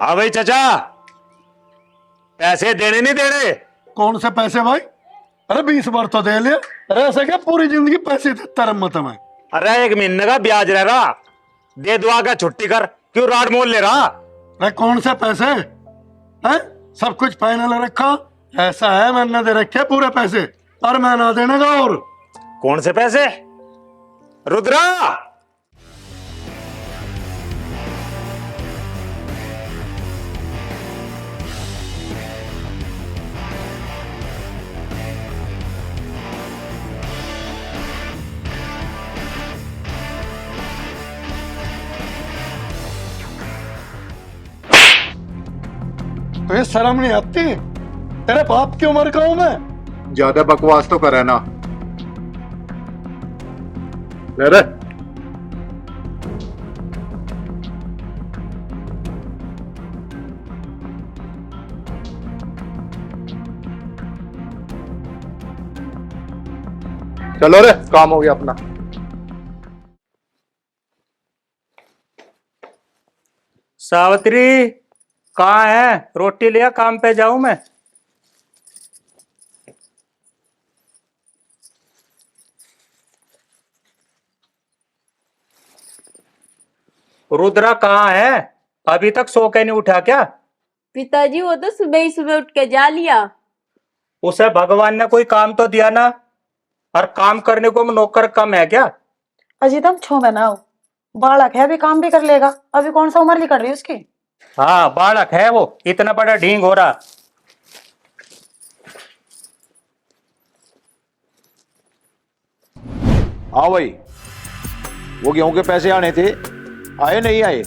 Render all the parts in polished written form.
हाँ भाई चाचा, पैसे देने नहीं देने? कौन से पैसे भाई? अरे 20 बार तो दे लिया। अरे ऐसा क्या पूरी जिंदगी पैसे देता रमत में? अरे 1 महीने का ब्याज रह रहा, दे दुआ का छुट्टी कर, क्यों राड मोल ले रहा? अरे कौन से पैसे हैं? सब कुछ फाइनल रखा, ऐसा है मैंने दे रखे पूरे पैसे और मैं ना देने का। और कौन से पैसे? रुद्रा, तुझे शर्म नहीं आती? तेरे बाप की उम्र का हूं मैं। ज्यादा बकवास तो करे ना। ले रे। चलो रे, काम हो गया अपना। सावित्री कहाँ है? रोटी लिया, काम पे जाऊं मैं। रुद्रा कहाँ है? अभी तक सो के नहीं उठा क्या? पिताजी वो तो सुबह ही सुबह उठ के जा लिया। उसे भगवान ने कोई काम तो दिया ना, और काम करने को नौकर कम है क्या? अजी तुम छो में ना हो, बालक है, अभी काम भी कर लेगा। अभी कौन सा उम्र निकल रही है उसकी? हाँ बालक है वो, इतना बड़ा ढींग हो रहा। हाँ भाई, वो गेहूं के पैसे आने थे, आए नहीं आए?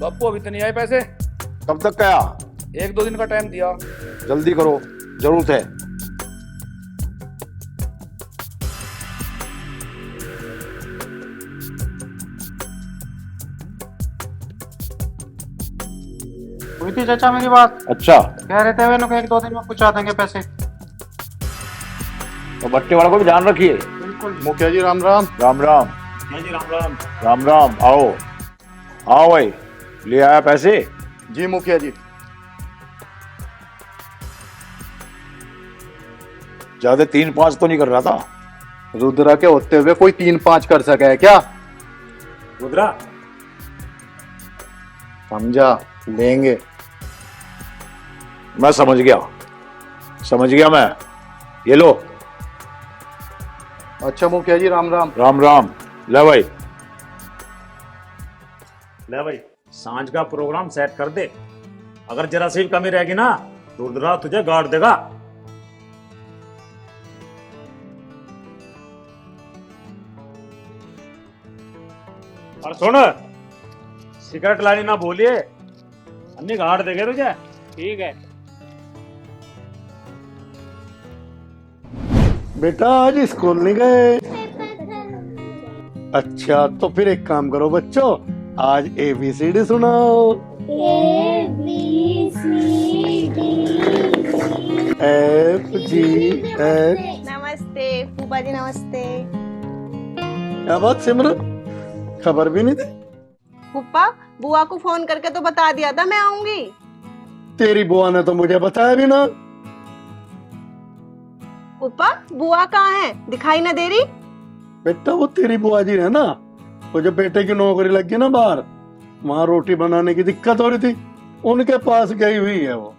बापू अभी तो नहीं आए पैसे। कब तक क्या? 1-2 दिन का टाइम दिया। जल्दी करो, जरूरत है। हुई थी चाचा मेरी बात। अच्छा, कह रहे थे वे लोग 1-2 दिन में पहुंचा देंगे पैसे। तो बट्टे वाला को भी ध्यान रखिए। बिल्कुल। मुखिया जी राम राम। राम राम। जी राम राम। राम राम, आओ। हाँ भाई, ले आया पैसे? जी मुखिया जी। ज्यादा 3-5 तो नहीं कर रहा था? रुद्रा के होते हुए कोई 3-5 कर सके है क्या? रुद्रा, समझा, लेंगे। मैं समझ गया मैं। ये लो। अच्छा मुखिया जी राम राम। राम राम। ले भाई। ले भाई, सांझ का प्रोग्राम सेट कर दे। अगर जरा सी भी कमी रहेगी ना, रुद्रा तुझे गाड़ देगा। और सुन, सिगरेट लानी ना भूलिए, अन्नी गाड़ देगा तुझे। ठीक है। बेटा आज स्कूल नहीं गए? अच्छा तो फिर एक काम करो बच्चों, आज ABCD सुनाओ। FGH। नमस्ते फूफा जी, नमस्ते। क्या बात सिमरन, खबर भी नहीं दी? फूफा, बुआ को फोन करके तो बता दिया था मैं आऊंगी। तेरी बुआ ने तो मुझे बताया भी ना। फूफा, बुआ कहाँ है? दिखाई ना दे रही। बेटा वो तेरी बुआ जी है ना, वो जो बेटे की नौकरी लग गई ना बाहर, वहाँ रोटी बनाने की दिक्कत हो रही थी, उनके पास गई हुई है वो।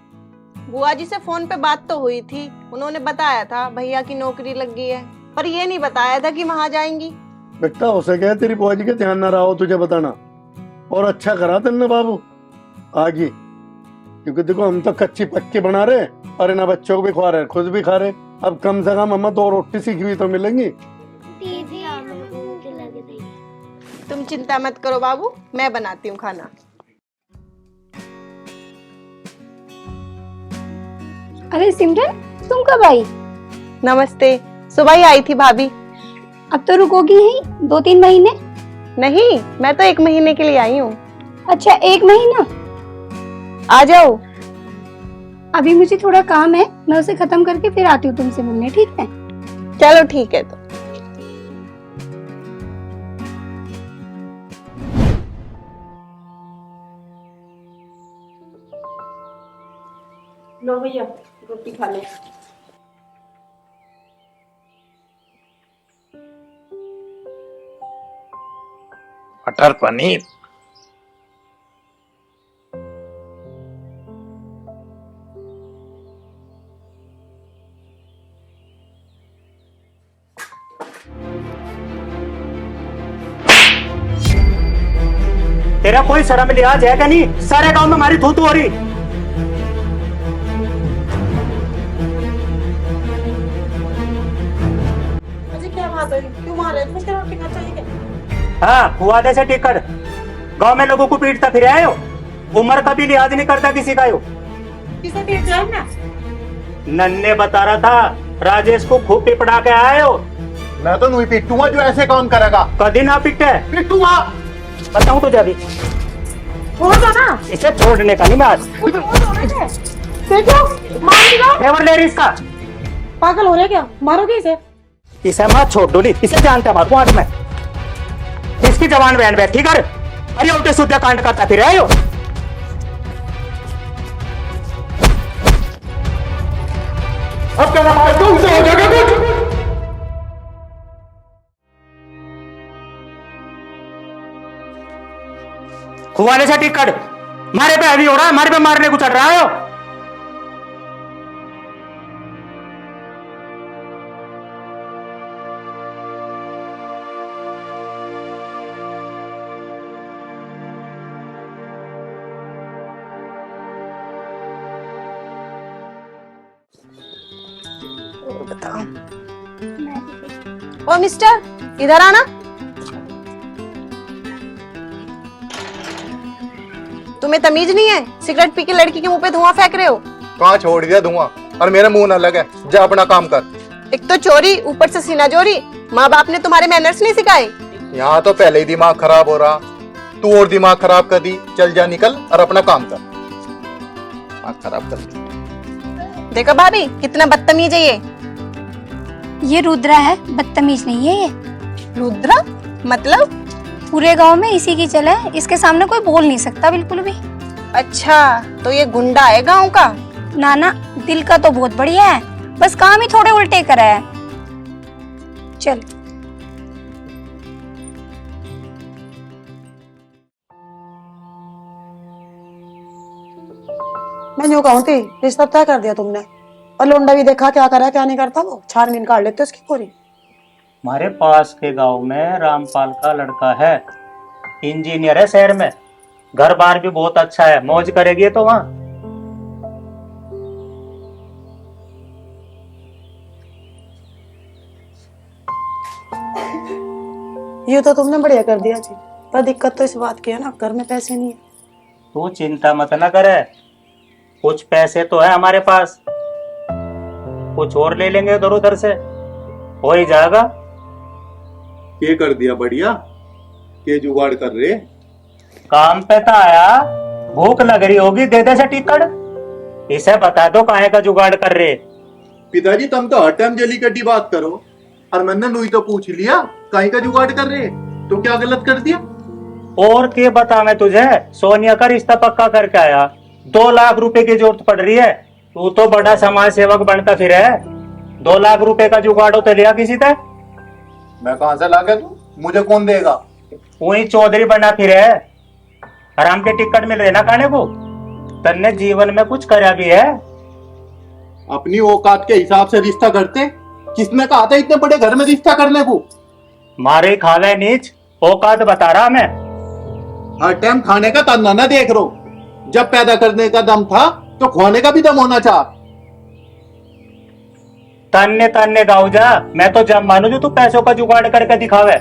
बुआ जी से फोन पे बात तो हुई थी, उन्होंने बताया था भैया की नौकरी लग गई है, पर ये नहीं बताया था कि वहाँ जाएंगी। बेटा उसे कहे तेरी बुआ जी के ध्यान ना रहा हो तुझे बताना। और अच्छा करा तेने बाबू आगे, क्योंकि देखो हम तो कच्ची पक्की बना रहे और इन बच्चों को भी खा रहे, खुद भी खा रहे। अब कम से कम मम्मा 2 रोटी सीखी हुई तो मिलेंगी। तुम चिंता मत करो बाबू, मैं बनाती हूँ खाना। अरे सिमरन, तुम कब आई? नमस्ते, सुबह ही आई थी भाभी। अब तो रुकोगी ही 2-3 महीने? नहीं, मैं तो 1 महीने के लिए आई हूँ। अच्छा 1 महीना? आ जाओ। अभी मुझे थोड़ा काम है, मैं उसे खत्म करके फिर आती हूँ तुमसे मिलने, ठीक है? चलो ठीक है। तो लो भैया रोटी खा लो। मटर पनीर। तेरा कोई शर्म लिहाज है क्या नहीं? सारे गांव में हमारी थू हो रही। मुझे क्या बात है, क्यों मारे? मुझे रोटी खा चाहिए क्या? हाँ, हुआ जैसे टिकट गांव में लोगों को पीटता फिर आए हो। उम्र का भी लिहाज नहीं करता किसी का हो। किसे पीट रहे हैं ना? नन्ने बता रहा था राजेश को खूब पिपड़ा के आए हो। मैं तो नहीं पीटूंगा जो ऐसे काम करेगा। कभी ना पिटे। पीटूंगा। बताऊं तुझे अभी छोड़ दो ना। इसे छोड़ने का नहीं मैं आज। देखो मार दिया। फेवर ले रही इसका। पागल हो रहे क्या? मारोगे इसे? इसे मत छोड़ डोली, इसे जानता मारू आज मैं। इसकी जवान बहन बैठी कर। अरे उल्टे सुद्धा कांड करता फिर आए हो। अब क्या मार दूं उसे हो जाएगा कुछ। खुवाने से टिकट मारे पे हैवी हो रहा है, मारे पे मारने को चढ़ रहा है हो। ओ मिस्टर, इधर आना। तुम्हें तमीज नहीं है? सिगरेट पी के लड़की के मुंह पे धुआं फेंक रहे हो। कहाँ छोड़ दिया धुआं? और मेरे मुंह न लगे। जा अपना काम कर। एक तो चोरी, ऊपर से सीना जोरी। माँ बाप ने तुम्हारे मैनर्स नहीं सिखाए? यहाँ तो पहले ही दिमाग खराब हो रहा, तू और दिमाग खराब कर दी। चल जा निकल और अपना काम कर। दिमाग खराब कर दी। देखो भाभी कितना बदतमीज है ये रुद्रा है, बदतमीज नहीं है ये। रुद्रा मतलब? पूरे गांव में इसी की चल है, इसके सामने कोई बोल नहीं सकता बिल्कुल भी। अच्छा, तो ये गुंडा है गांव का? ना ना, दिल का तो बहुत बढ़िया है, बस काम ही थोड़े उल्टे करा है। चल मैं यूँ कहूँ थी, रिश्ता तय कर दिया तुमने? और लोंडा भी देखा क्या करा क्या नहीं करता, वो छानबीन काट लेते उसकी पूरी। हमारे पास के गांव में रामपाल का लड़का है, इंजीनियर है शहर में, घर बार भी बहुत अच्छा है, मौज करेगी तो वहाँ। ये तो तुमने बढ़िया कर दिया जी, पर दिक्कत तो इस बात की है ना, घर में पैसे नहीं है। तू चिंता मत न करे, कुछ पैसे तो है हमारे पास, कुछ और ले लेंगे इधर उधर से, हो ही जाएगा। ये कर दिया बढ़िया, ये जुगाड़ कर रहे। काम पे था आया, भूख लग रही होगी, दे दे से टिकट। इसे बता दो काहे का जुगाड़ कर रहे। पिताजी तुम तो हर टाइम जली कटी बात करो, और मैंने नुई तो पूछ लिया काहे का जुगाड़ कर रहे, तो क्या गलत कर दिया? और के बता मैं तुझे, सोनिया का रिश्ता पक्का करके आया, 2 लाख रुपए की जरूरत पड़ रही है। तू तो बड़ा समाज सेवक बनता फिर है, 2 लाख रुपए का जुगाड़ो तो लिया किसी से? मैं कहां से ला के दूं? मुझे कौन देगा? वही चौधरी बना फिर है, आराम के टिकट मिल रहे ना खाने को। तन्ने जीवन में कुछ करा भी है? अपनी औकात के हिसाब से रिश्ता करते। किसने कहा था इतने बड़े घर में रिश्ता करने को? मारे खावे नीच, औकात बता रहा मैं। हर टाइम खाने का ताना ना देख रो, जब पैदा करने का दम था तो खोने का भी दम होना चाह। तन्ने तन्ने गाँव जा, मैं तो जब मानू जो तू पैसों का जुगाड़ करके दिखावे।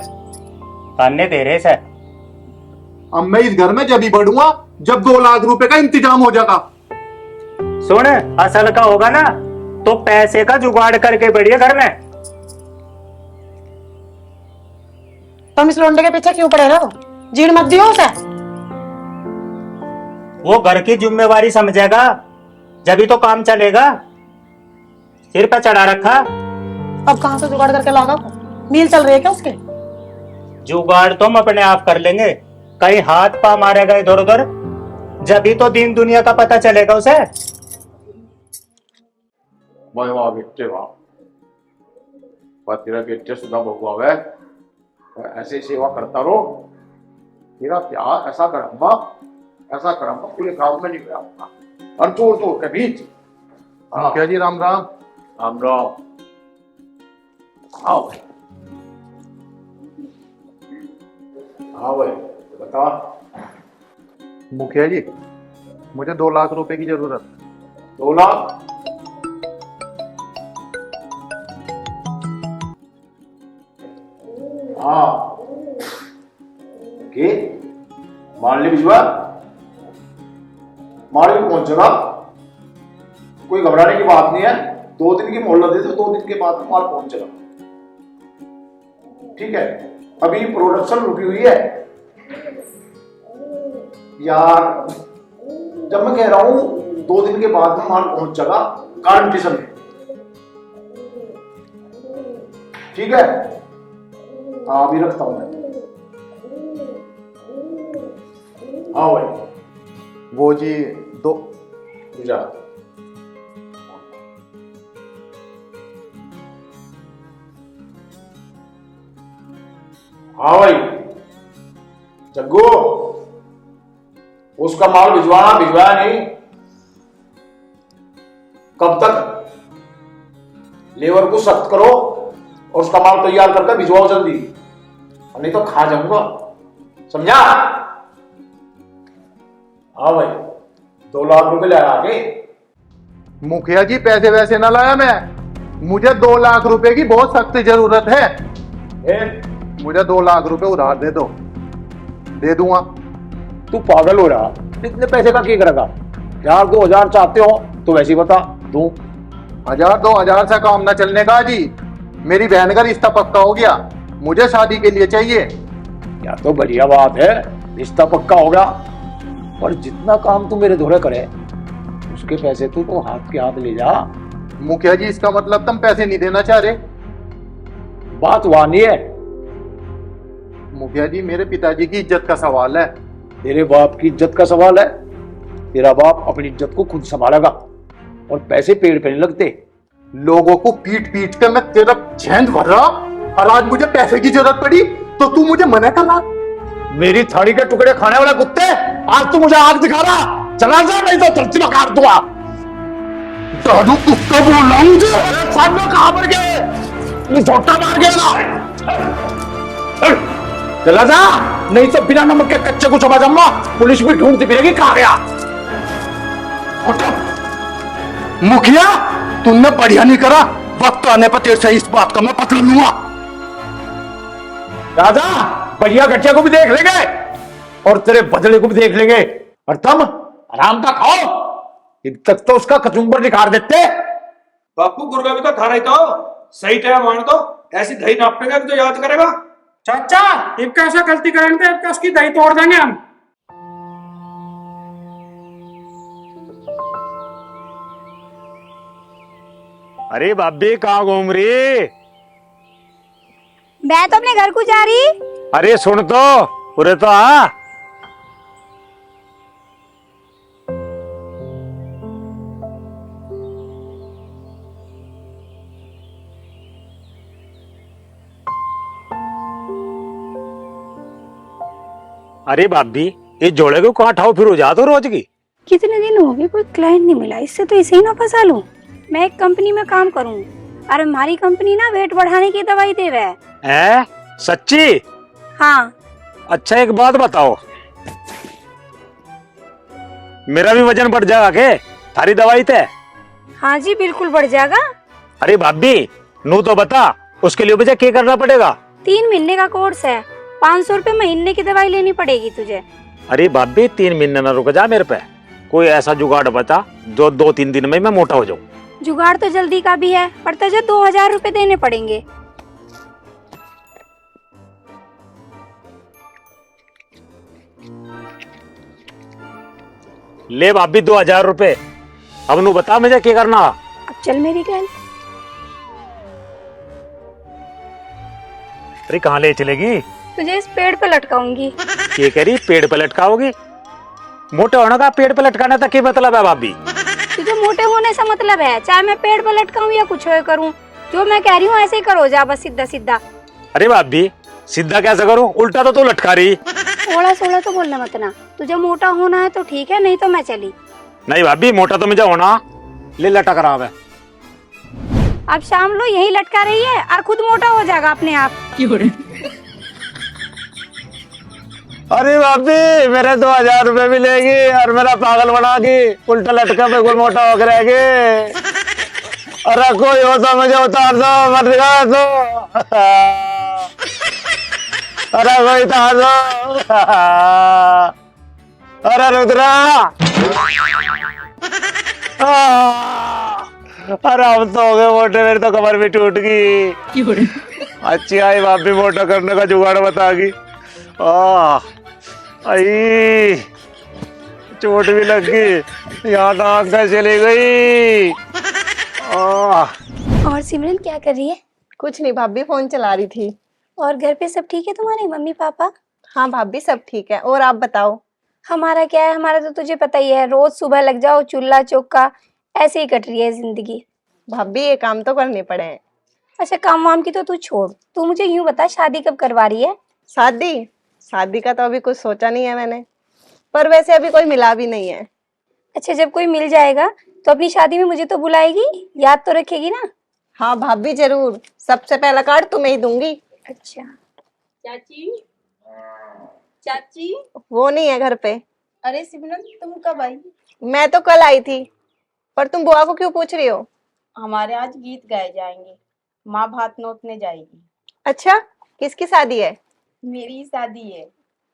तन्ने दे रहे से। अब मैं इस घर में जब ही बढ़ूंगा जब 2 लाख रुपए का इंतजाम हो जाएगा। सुन, असल का होगा ना तो पैसे का जुगाड़ करके बढ़िए घर में। तुम इस लोंडे के पीछे क्यों पड़े रहो? जीण मत दियो उसे। वो घर की जिम्मेवारी समझेगा जब ही तो काम चलेगा, सिर पे चढ़ा रखा। अब कहां से जुगाड़ करके लाओगा? मील चल रही है क्या उसके? जुगाड़ तो हम अपने आप कर लेंगे, कहीं हाथ पा मारेगा इधर उधर, जब ही तो दीन दुनिया का पता चलेगा उसे। वाह वाह बेटे वाह, तेरा बेटे सुधा बहुआ है, ऐसे सेवा करता रहो, तेरा प्यार ऐसा करूंगा पूरे गांव में नहीं कराऊंगा, और तोड़ के बीच। मुखिया जी राम राम। राम राम। आओ भाई, हाँ भाई बता। मुखिया जी मुझे 2 लाख रुपए की जरूरत है। 2 लाख? हाँ मान ली भिजवा, मारे भी पहुंचेगा, कोई घबराने की बात नहीं है। 2 दिन की मोहलत दे दो, 2 दिन के बाद माल पहुंचेगा, ठीक है। अभी प्रोडक्शन रुकी हुई है यार, जब मैं कह रहा हूं 2 दिन के बाद में माल पहुंच जाएगा गारंटी से, ठीक है। हाँ अभी रखता हूं मैं। हाँ भाई वो जी 2 जा। हाँ भाई जग्गू, उसका माल भिजवाया नहीं, कब तक? लेबर को सख्त करो और उसका माल तैयार करके भिजवाओ जल्दी, नहीं तो खा जाऊंगा, समझा? हाँ भाई 2 लाख रुपए ले आके। मुखिया जी पैसे वैसे ना लाया मैं, मुझे 2 लाख रुपए की बहुत सख्त जरूरत है। मुझे 2 लाख रुपए उधार दे दो, दे दूंगा। तू पागल हो रहा, इतने पैसे का क्या करेगा? 1000-2000 चाहते हो तो वैसे ही बता दूं। 1000-2000 से काम ना चलने का जी, मेरी बहन का रिश्ता पक्का हो गया, मुझे शादी के लिए चाहिए। या तो बढ़िया बात है, रिश्ता पक्का होगा, पर जितना काम तू मेरे धोरे करे उसके पैसे तू तो हाथ के हाथ ले जा। मुखिया जी इसका मतलब तुम पैसे नहीं देना चाह रहे? बात वहां नहीं है। मुखिया जी मेरे पिताजी की इज्जत का सवाल है। तेरे बाप की इज्जत का सवाल है? तेरा बाप अपनी इज्जत को खुद संभालेगा, और पैसे पेड़ पे नहीं लगते। लोगों को पीट पीट कर मैं तेरा झेंड भर रहा, और आज मुझे पैसे की जरूरत पड़ी तो तू मुझे मना कर रहा। मेरी थाली के टुकड़े खाने वाला कुत्ते, आज तू मुझे आग दिखा रहा, चला जा नहीं तो धरती में काट दूंगा। दादू कुत्ता बोल रहा हूं मुझे, सामने कहां पर गए? झोटा मार गया ना, चला जा नहीं तो बिना नमक के कच्चे को चबा जाऊंगा, पुलिस भी ढूंढती फिरेगी कहां गया। मुखिया तुमने बढ़िया नहीं करा, वक्त आने पर तेरे से इस बात का मैं पता लूंगा। राजा बढ़िया गठिया को भी देख लेंगे और तेरे बदले को भी देख लेंगे, और तुम आराम का खाओ, जब तक तो उसका कचुम्बर निकाल देते। बापू गुर्गा भी तो खा रही तो सही टाइम मान तो ऐसी दही नापेगा कि तो याद करेगा। चाचा एक कैसा गलती करेंगे तो उसकी दही तोड़ देंगे हम। अरे भाभी कहाँ घूम रही? मैं तो अपने घर को जा रही। अरे सुन तो पूरे तो आ। अरे भाभी ये जोड़े को कहाँ ठाओ फिर हो जा तो रोज की। कितने दिन हो गए कोई क्लाइंट नहीं मिला, इससे तो इसे ही ना फंसा लूं। मैं एक कंपनी में काम करूं और हमारी कंपनी ना वेट बढ़ाने की दवाई दे रहा है। सच्ची? हाँ। अच्छा एक बात बताओ, मेरा भी वजन बढ़ जाएगा के थारी दवाई ते? हाँ जी बिल्कुल बढ़ जाएगा। अरे भाभी नू तो बता, उसके लिए मुझे क्या करना पड़ेगा? 3 महीने का कोर्स है, 500 रुपए महीने की दवाई लेनी पड़ेगी तुझे। अरे भाभी 3 महीने ना रुक जा मेरे पे, कोई ऐसा जुगाड़ बता जो 2-3 दिन में मैं मोटा हो जाऊं। जुगाड़ तो जल्दी का भी है, पर तुझे 2000 रुपए देने पड़ेंगे। ले भाभी 2000 रुपए, अब नू बता मुझे क्या करना। अब चल मेरी गल। अरे कहाँ ले चलेगी? तुझे इस पेड़ पे लटकाऊंगी। क्या कह रही? पेड़ पे लटकाओगी? मोटे होने का पेड़ पे लटकाने तक क्या मतलब है भाभी? तुझे मोटे होने से मतलब है, चाहे मैं पेड़ पर लटकाऊं या कुछ और करूं, जो मैं कह रही हूँ ऐसे ही करो जा, बस सीधा सीधा। अरे भाभी सीधा कैसे करूं, उल्टा तो तू लटका रही। थोड़ा थोड़ा तो बोलना मत ना, तुझे मोटा होना है तो ठीक है, नहीं तो मैं चली। नहीं भाभी मोटा तो मुझे होना, ले लटक रहा है। अब शाम लो यही लटका रही है और खुद मोटा हो जाएगा अपने आप। अरे भाभी मेरे 2000 रुपए मिलेगी और मेरा पागल बना के उल्टा लटका पे गोल मोटा होकर रहेगी। अरे कोई हो तो मुझे उतार दो, मर गया तो। अरे कोई उतार दो। अरे रुद्रा, अरे हम तो हो गए मोटे, मेरी तो कमर भी टूट गई। अच्छी आई भाभी मोटा करने का जुगाड़ बता गई। आई चोट भी लग गई, यहाँ टांग पे चली गई। और सिमरन क्या कर रही है? कुछ नहीं भाभी, फोन चला रही थी। और घर पे सब ठीक है तुम्हारे, मम्मी पापा? हाँ भाभी सब ठीक है, और आप बताओ? हमारा क्या है, हमारा तो तुझे पता ही है, रोज सुबह लग जाओ चूल्हा चौका, ऐसे ही कट रही है जिंदगी। भाभी ये काम तो करने पड़े हैं। अच्छा काम वाम की तो तू छोड़, तू मुझे यूं बता शादी कब करवा रही है? शादी का तो अभी कुछ सोचा नहीं है मैंने, पर वैसे अभी कोई मिला भी नहीं है। अच्छा जब कोई मिल जाएगा तो अपनी शादी में मुझे तो बुलाएगी, याद तो रखेगी ना? हाँ भाभी जरूर, सबसे पहला कार्ड तुम्हें ही दूंगी। अच्छा चाची, चाची। वो नहीं है घर पे। अरे सिमरन तुम कब आई? मैं तो कल आई थी, पर तुम बुआ को क्यों पूछ रही हो? हमारे आज गीत गाए जाएंगे, माँ भात नोतने जाएगी। अच्छा किसकी शादी है? मेरी शादी है।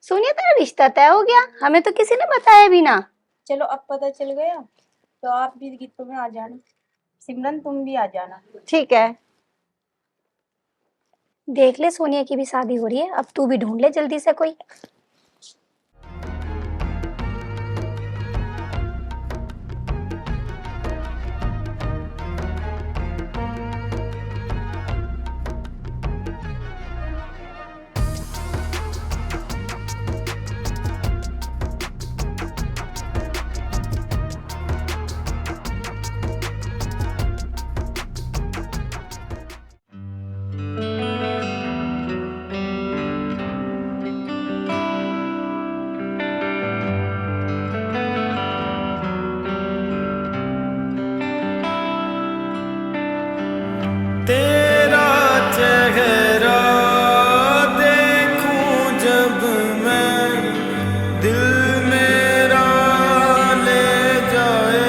सोनिया तेरा रिश्ता तय हो गया, हमें तो किसी ने बताया भी ना। चलो अब पता चल गया तो आप भी गीतों में आ जाना, सिमरन तुम भी आ जाना। ठीक है। देख ले सोनिया की भी शादी हो रही है, अब तू भी ढूंढ ले जल्दी से कोई। तेरा चेहरा देखूं जब मैं, दिल मेरा ले जाए।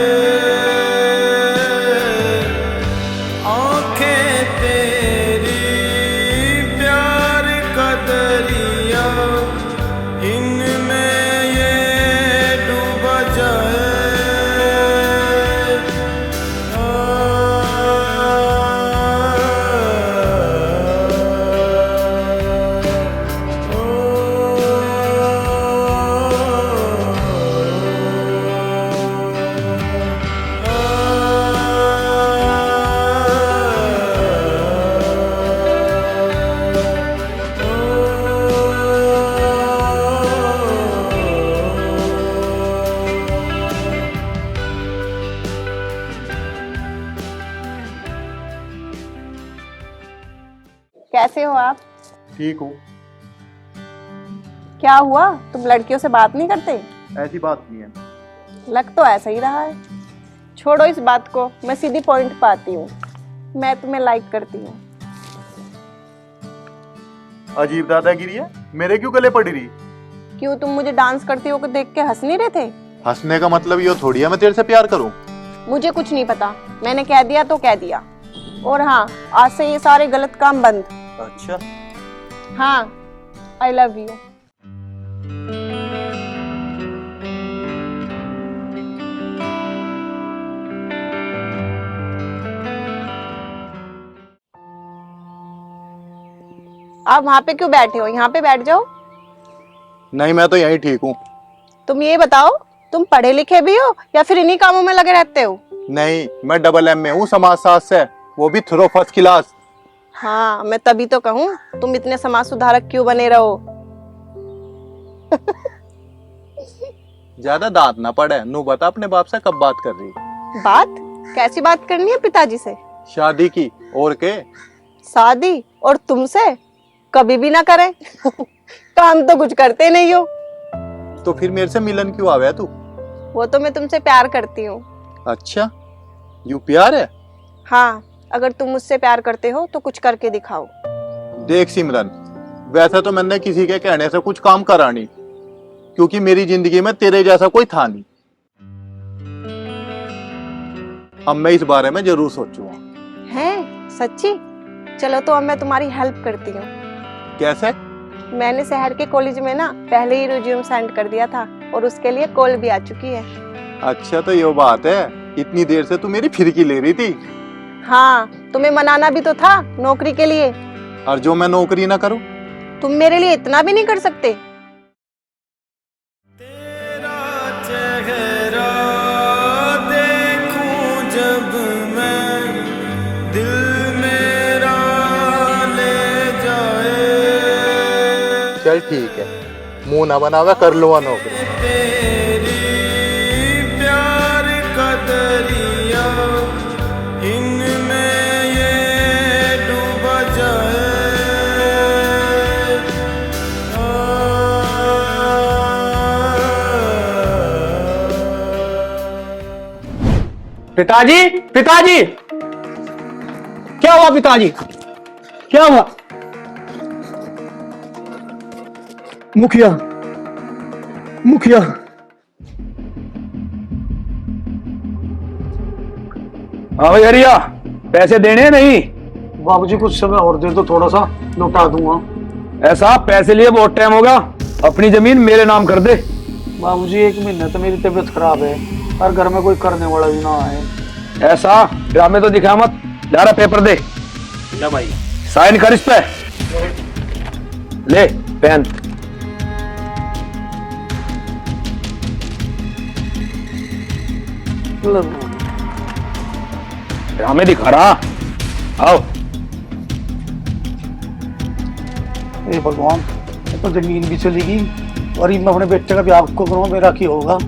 आंखें तेरी प्यार का दरिया, इनमें ये डूब जाए। कैसे हो आप? ठीक हूँ। क्या हुआ, तुम लड़कियों से बात नहीं करते? ऐसी बात नहीं है। लग तो ऐसा ही रहा है। छोड़ो इस बात को, मैं सीधी पॉइंट पे आती हूँ। मैं तुम्हें लाइक करती हूँ। अजीब दादागिरी है, मेरे क्यों गले पड़ रही? क्यों, तुम मुझे डांस करती हो देख के हंस नहीं रहे थे? हंसने का मतलब ये थोड़ी है मैं तेरे से प्यार करूं। मुझे कुछ नहीं पता, मैंने कह दिया तो कह दिया। और हाँ, आज से ये सारे गलत काम बंद। अच्छा हाँ, आई लव यू। आप वहां पे क्यों बैठे हो, यहाँ पे बैठ जाओ। नहीं मैं तो यहीं ठीक हूँ। तुम ये बताओ, तुम पढ़े लिखे भी हो या फिर इन्हीं कामों में लगे रहते हो? नहीं, मैं डबल एम में हूँ, समाजशास्त्र से, वो भी थ्रो फर्स्ट क्लास। हाँ, मैं तभी तो कहूँ तुम इतने समाज सुधारक क्यों बने रहो। ज्यादा दांत ना पड़े, नू बता अपने बाप से कब बात कर रही? बात? कैसी बात करनी है पिताजी से? शादी की और के। शादी और तुमसे? कभी भी ना करें। काम तो कुछ करते नहीं हो। तो फिर मेरे से मिलन क्यों आवे तू? वो तो मैं तुमसे प्यार करती हूँ। अच्छा, यू प्यार है? हाँ, अगर तुम मुझसे प्यार करते हो तो कुछ करके दिखाओ। देख सिमरन, वैसे तो मैंने किसी के कहने से कुछ काम करा नहीं, क्योंकि मेरी जिंदगी में तेरे जैसा कोई था नहीं। अब मैं इस बारे में जरूर सोचूंगा। हैं? सच्ची? चलो तो अब मैं तुम्हारी हेल्प करती हूँ। कैसे? मैंने शहर के कॉलेज में ना पहले ही रिज्यूम सेंड कर दिया था और उसके लिए कॉल भी आ चुकी है। अच्छा, तो ये बात है। इतनी देर से तू मेरी फिरकी ले रही थी। हाँ, तुम्हें मनाना भी तो था नौकरी के लिए। और जो मैं नौकरी ना करूं? तुम मेरे लिए इतना भी नहीं कर सकते? चेहरा देखूं जब मैं, दिल मेरा ले जाए। चल ठीक है, मुंह ना बनावा, कर लो नौकरी। तेरी प्यार का दरिया, इनमें ये डूब जाए। पिताजी, पिताजी, क्या हुआ पिताजी? क्या हुआ? मुखिया, मुखिया, हाँ भाई हरिया, पैसे देने हैं नहीं? बाबूजी कुछ समय और दे दो, थोड़ा सा लौटा दूंगा। ऐसा पैसे लिए बहुत टाइम होगा, अपनी जमीन मेरे नाम कर दे। बाबूजी 1 महीने तो मेरी तबीयत खराब है और घर में कोई करने वाला भी ना है। ऐसा ड्रामे तो दिखा मत, जा रहा पेपर दे। ले भाई, साइन कर इस पे। ले पेन। ड्रामे दिखा रहा। आओ। हे भगवान, तो जमीन भी चलेगी और मैं अपने बेटे का ब्याह को करूँ, मेरा क्या होगा?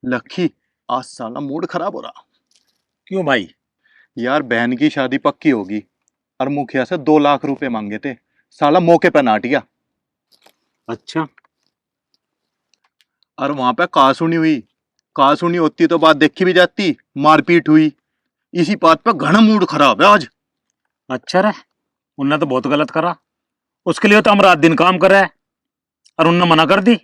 लक्की, आज साला मूड खराब हो रहा। क्यों भाई? यार बहन की शादी पक्की होगी और मुखिया से 2 लाख रुपए मांगे थे, साला मौके पे नाट गया। अच्छा, और वहां पे कासुनी हुई। कासुनी होती तो बात देखी भी जाती, मारपीट हुई। इसी बात पे घना मूड खराब है आज। अच्छा रे, उनने तो बहुत गलत करा। उसके लिए तो हम रात दिन काम कर रहे हैं और उनने मना कर दी।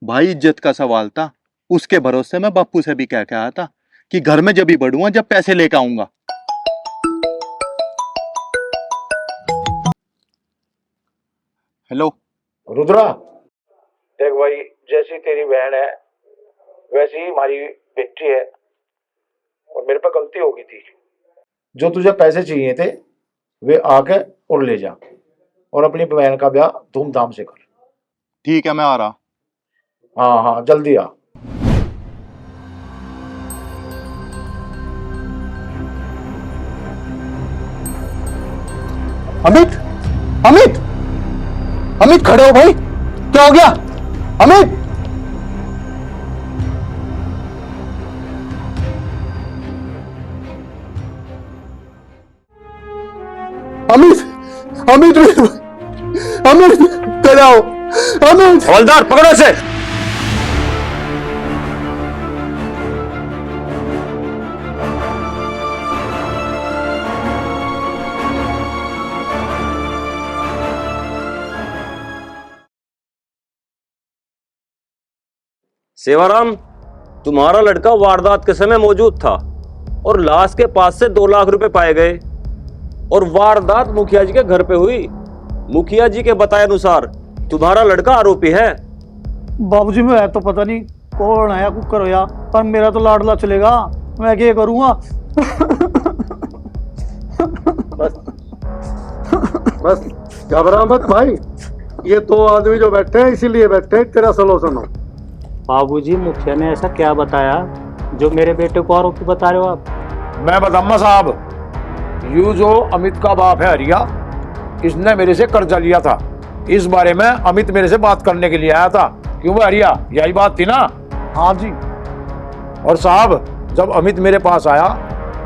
भाई इज्जत का सवाल था, उसके भरोसे मैं बापू से भी कह के आया था कि घर में जब भी बढ़ूंगा जब पैसे लेकर आऊंगा। हेलो रुद्रा, देख भाई, जैसी तेरी बहन है वैसी ही हमारी बेटी है, और मेरे पे गलती हो गई थी। जो तुझे पैसे चाहिए थे वे आके और ले जा, और अपनी बहन का ब्याह धूमधाम से कर। ठीक है, मैं आ रहा। हाँ हाँ, जल्दी आ। अमित, अमित, अमित खड़े हो भाई, क्या हो गया? अमित, अमित, अमित, अमित, चले आओ, अमित। हवलदार पकड़ो इसे। सेवाराम, तुम्हारा लड़का वारदात के समय मौजूद था और लाश के पास से 2 लाख रुपए पाए गए, और वारदात मुखिया जी के घर पे हुई। मुखिया जी के बताए अनुसार तुम्हारा लड़का आरोपी है। बाबूजी मैं तो पता नहीं कौन आया कुकर होया, पर मेरा तो लाडला चलेगा, मैं क्या करूंगा? बस घबरा मत भाई, ये 2 आदमी जो बैठे हैं इसीलिए बैठे हैं, तेरा सलूशन हो। बाबूजी मुखिया ने ऐसा क्या बताया जो मेरे बेटे को आरोपी बता रहे हो आप? मैं बताऊंगा साहब, यू जो अमित का बाप है हरिया, इसने मेरे से कर्जा लिया था। इस बारे में अमित मेरे से बात करने के लिए आया था। क्यों भाई हरिया, यही बात थी ना? हाँ जी। और साहब, जब अमित मेरे पास आया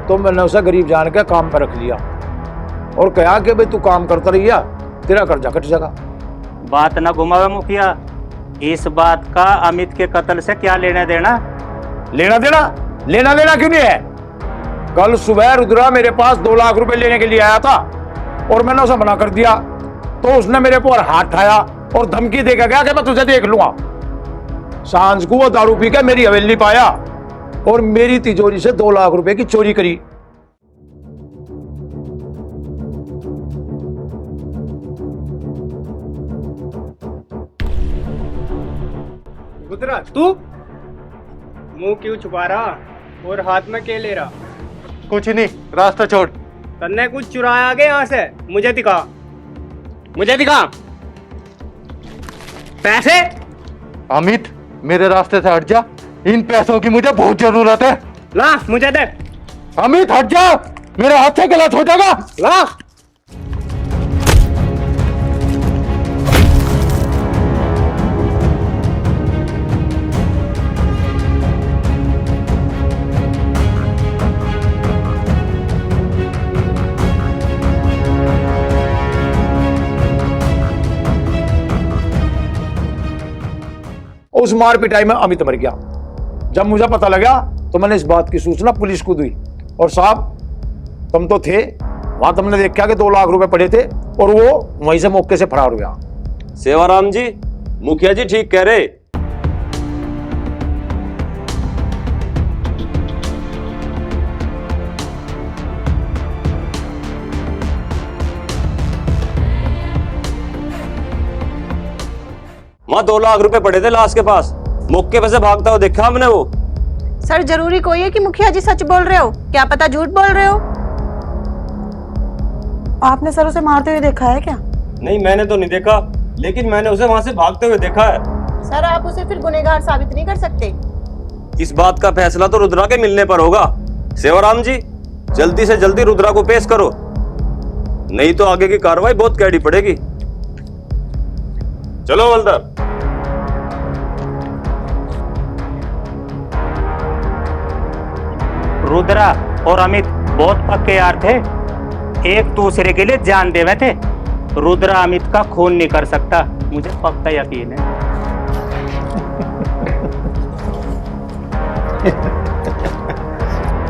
तो मैंने उसे गरीब जान के काम पर रख लिया और कहा कि भाई तू काम करता रहिया, तेरा कर्जा कट जाएगा। बात ना घुमावे मुखिया, इस बात का अमित के कत्ल से क्या लेना देना? लेना देना क्यों नहीं है? कल सुबह रुद्रा मेरे पास 2 लाख रुपए लेने के लिए आया था और मैंने उसे मना कर दिया, तो उसने मेरे पर हाथ उठाया और धमकी देकर गया कि मैं तुझे देख लूंगा। सांझ को वो दारू पी के मेरी हवेली पाया और मेरी तिजोरी से 2 लाख रुपए की चोरी करी। रुद्रा, तू मुंह क्यों छुपा रहा और हाथ में क्या ले रहा? कुछ नहीं, रास्ता छोड़। तन्ने कुछ चुराया आगे यहाँ से? मुझे दिखा पैसे। अमित, मेरे रास्ते से हट जा, इन पैसों की मुझे बहुत जरूरत है। ला मुझे दे। अमित हट जा, मेरे हाथ से गलत हो जाएगा। ला। उस मार पिटाई में अमित मर गया। जब मुझे पता लगा तो मैंने इस बात की सूचना पुलिस को दी। और साहब, तुम तो थे वहां, तुमने देखा कि 2 लाख रुपए पड़े थे और वो वहीं से मौके से फरार हो गया। सेवाराम जी, मुखिया जी ठीक कह रहे। वहां 2 लाख रुपए पड़े थे लाश के पास, मौके पे से भागता हुआ देखा हमने वो। सर, जरूरी कोई है कि मुखिया जी सच बोल रहे हो? क्या पता झूठ बोल रहे हो? आपने सर उसे मारते हुए देखा है क्या? नहीं, मैंने तो नहीं देखा, लेकिन मैंने उसे वहां से भागते हुए देखा है। सर, आप उसे फिर गुनहगार साबित नहीं कर सकते। इस बात का फैसला तो रुद्रा के मिलने पर होगा। सेवाराम जी, जल्दी से जल्दी रुद्रा को पेश करो, नहीं तो आगे की कार्रवाई बहुत कैडी पड़ेगी। चलो हवलदार। रुद्रा और अमित बहुत पक्के यार थे, एक दूसरे के लिए जान देवे थे। रुद्रा अमित का खून नहीं कर सकता, मुझे पक्का यकीन है।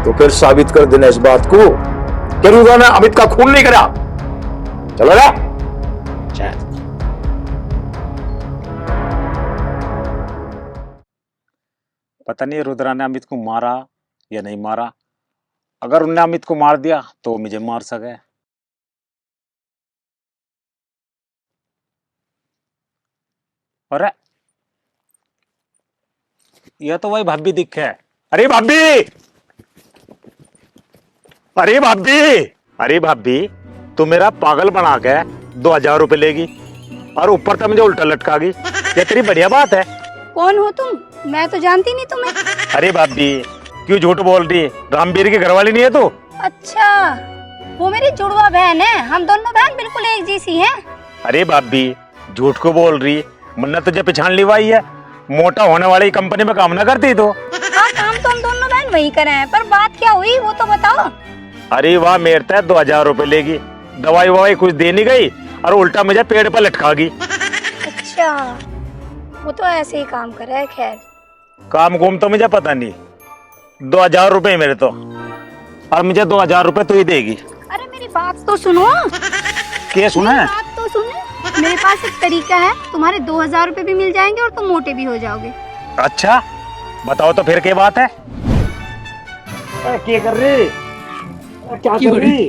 तो फिर साबित कर देना इस बात को कि रुद्रा ने अमित का खून नहीं करा। चलो ना। पता नहीं रुद्रा ने अमित को मारा या नहीं मारा। अगर उनने अमित को मार दिया तो मुझे मार सके। अरे यह तो वही भाभी दिखे। अरे भाभी, अरे भाभी, अरे भाभी, तू मेरा पागल बना के 2000 रुपए लेगी और ऊपर से मुझे उल्टा लटकागी। ये तेरी बढ़िया बात है। कौन हो तुम? मैं तो जानती नहीं तुम्हें। अरे भाभी, क्यों झूठ बोल रही है? रामवीर की घरवाली नहीं है तू? अच्छा, वो मेरी जुड़वा बहन है, हम दोनों बहन बिल्कुल एक जैसी हैं। अरे भाभी, झूठ को बोल रही, मुन्ना तुझे पहचान लिवाई है। मोटा होने वाली कंपनी में काम ना करती तो? हाँ, काम तो हम दोनों बहन वही करे हैं, पर बात क्या हुई वो तो बताओ। अरे वाह, मेरे तय 2000 रुपए लेगी, दवाई ववाई कुछ दे नहीं गई और उल्टा मुझे पेड़ पर लटकागी। अच्छा, वो तो ऐसे ही काम करे है। खैर, काम घूम तो मुझे पता नहीं। 2000 रुपए मेरे तो, और मुझे 2000 रुपए तू ही देगी। अरे मेरी बात तो सुनो। क्या सुना है? बात तो सुनो, मेरे पास एक तरीका है, तुम्हारे 2000 रुपए भी मिल जाएंगे और तुम मोटे भी हो जाओगे। अच्छा, बताओ तो फिर क्या बात है? क्या कर रही? क्या कर रही?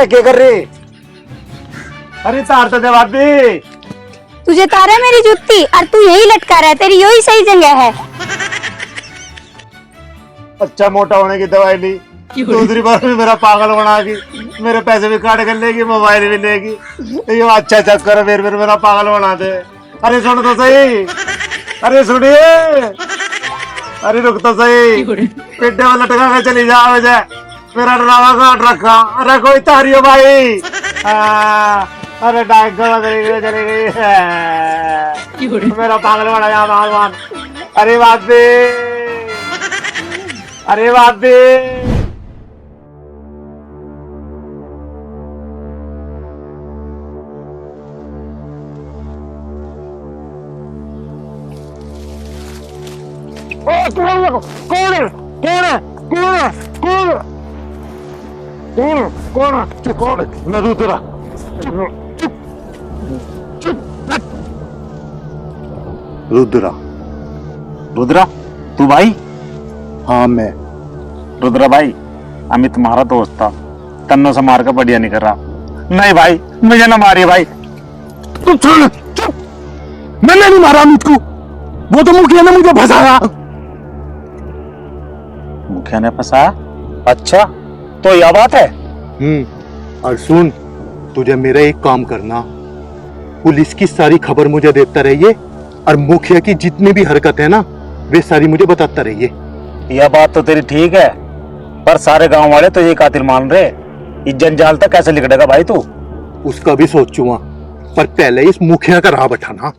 क्या कर रही? अरे तार तो दे भाभी। तुझे तारा मेरी जुत्ती और तू यही लटका रहा है, तेरी यही सही जगह है। अच्छा, मोटा होने की दवाई ली, दूसरी बार भी मेरा पागल बना दी, मेरे पैसे भी काट कर लेगी, मोबाइल भी लेगी। ये अच्छा चक्कर है, फिर मेरा पागल बना दे। अरे सुन तो सही, अरे सुनिए, अरे रुक तो सही, पेटे में लटका के चली जा मुझे। मेरा ड्रामा काट रखा। अरे कोई तारियो भाई। अरे डाक चली गई है। मेरा पागल बनाया भगवान। अरे बाप रे, अरे बाप रे। कौन है कौन है कौन है कौन है कौन है कौन है कौन है? मैं रुद्रा। रुद्रा। रुद्रा तू भाई? हाँ मैं। रुद्रा भाई, अमित तुम्हारा दोस्त था, तन्नों से मार कर बढ़िया नहीं कर रहा। नहीं भाई, मुझे ना मारिए भाई। तू चुप। मैंने नहीं मारा अमित को, वो तो मुखिया ने मुझे फंसाया। मुखिया ने फंसाया? अच्छा, तो यह बात है। और सुन, तुझे मेरा एक काम करना, पुलिस की सारी खबर मुझे देता रहिए और मुखिया की जितनी भी हरकत है ना, वे सारी मुझे बताता रहिए। यह बात तो तेरी ठीक है, पर सारे गांव वाले तो ये कातिल मान रहे। इस जंजाल तक कैसे लिखड़ेगा भाई तू? उसका भी सोचूंगा, पर पहले इस मुखिया का राह बैठाना।